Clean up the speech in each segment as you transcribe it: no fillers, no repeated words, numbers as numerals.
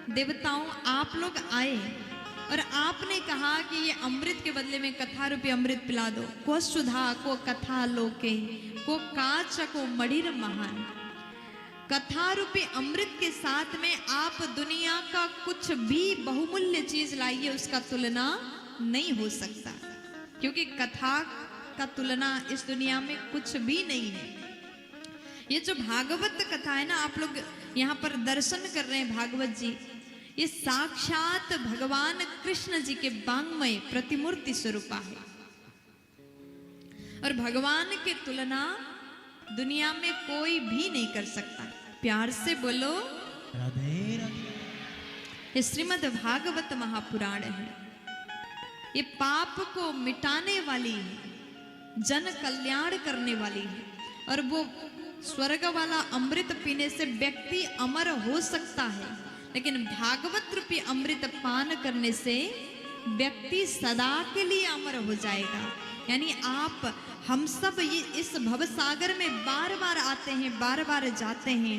देवताओं आप लोग आए और आपने कहा कि ये अमृत के बदले में कथा रूपी अमृत पिला दो। को सुधा को कथा लोके को काच को मणिर महान। कथा रूपी अमृत के साथ में आप दुनिया का कुछ भी बहुमूल्य चीज लाइए, उसका तुलना नहीं हो सकता, क्योंकि कथा का तुलना इस दुनिया में कुछ भी नहीं है। ये जो भागवत कथा है ना, आप लोग यहाँ पर दर्शन कर रहे हैं भागवत जी, ये साक्षात भगवान कृष्ण जी के वांग्मय प्रतिमूर्ति स्वरूपा है। और भगवान की तुलना दुनिया में कोई भी नहीं कर सकता। प्यार से बोलो राधे राधे। ये श्रीमद् भागवत महापुराण है, ये पाप को मिटाने वाली है, जन कल्याण करने वाली है। और वो स्वर्ग वाला अमृत पीने से व्यक्ति अमर हो सकता है, लेकिन भागवत रूपी अमृत पान करने से व्यक्ति सदा के लिए अमर हो जाएगा। यानी आप हम सब ये इस भवसागर में बार बार आते हैं, बार बार जाते हैं,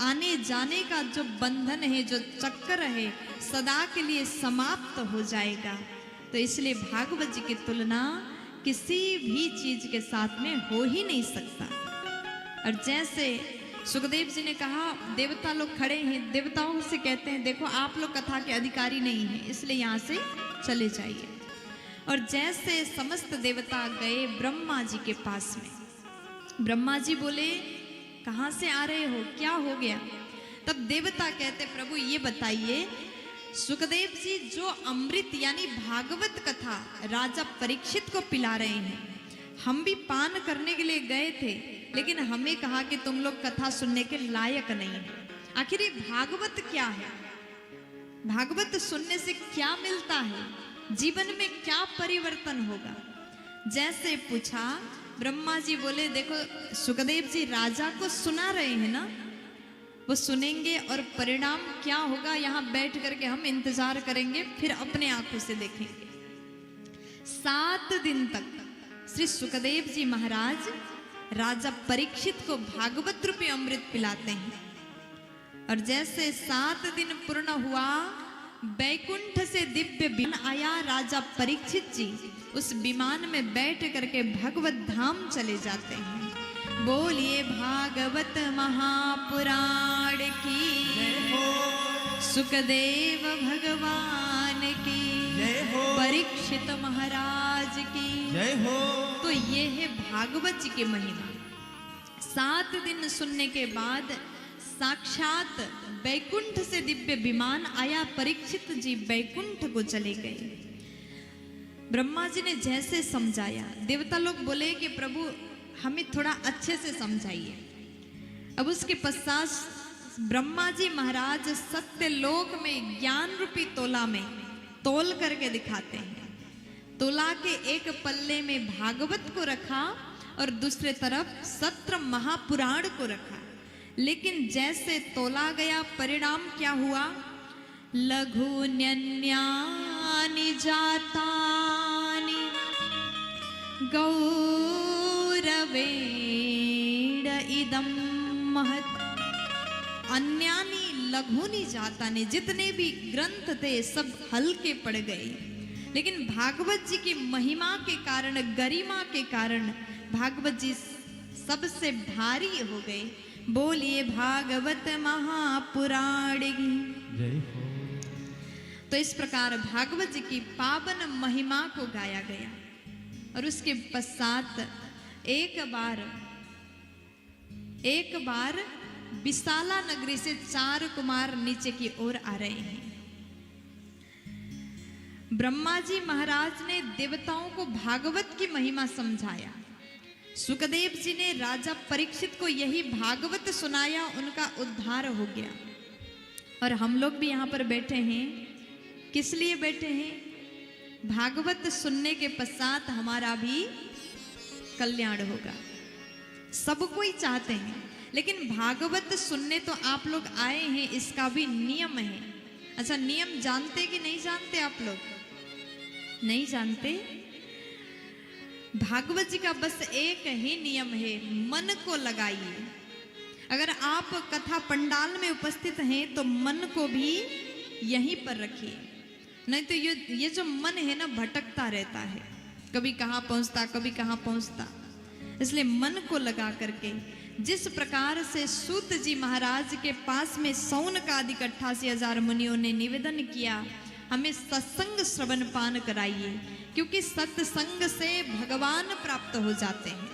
आने जाने का जो बंधन है, जो चक्कर है, सदा के लिए समाप्त हो जाएगा। तो इसलिए भागवत जी की तुलना किसी भी चीज के साथ में हो ही नहीं सकता। और जैसे सुखदेव जी ने कहा, देवता लोग खड़े हैं, देवताओं से कहते हैं देखो आप लोग कथा के अधिकारी नहीं हैं, इसलिए यहाँ से चले जाइए। और जैसे समस्त देवता गए ब्रह्मा जी के पास में, ब्रह्मा जी बोले कहाँ से आ रहे हो, क्या हो गया? तब देवता कहते प्रभु ये बताइए, सुखदेव जी जो अमृत यानी भागवत कथा राजा परीक्षित को पिला रहे हैं, हम भी पान करने के लिए गए थे, लेकिन हमें कहा कि तुम लोग कथा सुनने के लायक नहीं है। आखिर ये भागवत क्या है? भागवत सुनने से क्या मिलता है? जीवन में क्या परिवर्तन होगा? जैसे पूछा, ब्रह्मा जी बोले देखो सुखदेव जी राजा को सुना रहे हैं ना, वो सुनेंगे और परिणाम क्या होगा यहाँ बैठ करके हम इंतजार करेंगे, फिर अपने आंखों से देखेंगे। 7 दिन तक श्री सुखदेव जी महाराज राजा परीक्षित को भागवत रूपी अमृत पिलाते हैं। और जैसे 7 दिन पूर्ण हुआ, बैकुंठ से दिव्य विमान आया, राजा परीक्षित जी उस विमान में बैठ करके भगवत धाम चले जाते हैं। बोलिए भागवत महापुराण की सुखदेव भगवान की, परीक्षित महाराज की जय हो। तो ये है भागवत जी की महिमा। 7 दिन सुनने के बाद साक्षात बैकुंठ से दिव्य विमान आया, परीक्षित जी बैकुंठ को चले गए। ब्रह्मा जी ने जैसे समझाया, देवता लोग बोले कि प्रभु हमें थोड़ा अच्छे से समझाइए। अब उसके पश्चात ब्रह्मा जी महाराज सत्यलोक में ज्ञान रूपी तोला में तोल करके दिखाते हैं। तोला के एक पल्ले में भागवत को रखा और दूसरे तरफ सत्र महापुराण को रखा। लेकिन जैसे तोला गया, परिणाम क्या हुआ? लघु न्यन्यानि जातानि गौरवेण इदं महत्। अन्यानि लघुनि जातानि, जितने भी ग्रंथ थे सब हल्के पड़ गए, लेकिन भागवत जी की महिमा के कारण, गरिमा के कारण भागवत जी सबसे भारी हो गए। बोलिए भागवत महापुराण की जय हो। तो इस प्रकार भागवत जी की पावन महिमा को गाया गया। और उसके पश्चात एक बार विशाला नगरी से 4 कुमार नीचे की ओर आ रहे हैं। ब्रह्मा जी महाराज ने देवताओं को भागवत की महिमा समझाया। सुखदेव जी ने राजा परीक्षित को यही भागवत सुनाया, उनका उद्धार हो गया। और हम लोग भी यहाँ पर बैठे हैं, किस लिए बैठे हैं? भागवत सुनने के पश्चात हमारा भी कल्याण होगा, सब कोई चाहते हैं। लेकिन भागवत सुनने तो आप लोग आए हैं, इसका भी नियम है। अच्छा, नियम जानते कि नहीं जानते? आप लोग नहीं जानते? भागवत जी का बस एक ही नियम है, मन को लगाइए। अगर आप कथा पंडाल में उपस्थित हैं तो मन को भी यहीं पर रखिए, नहीं तो ये जो मन है ना भटकता रहता है, कभी कहाँ पहुंचता कभी कहाँ पहुंचता। इसलिए मन को लगा करके जिस प्रकार से सूत जी महाराज के पास में सौन का आदि 88,000 मुनियों ने निवेदन किया, हमें सत्संग श्रवण पान कराइए, क्योंकि सत्संग से भगवान प्राप्त हो जाते हैं।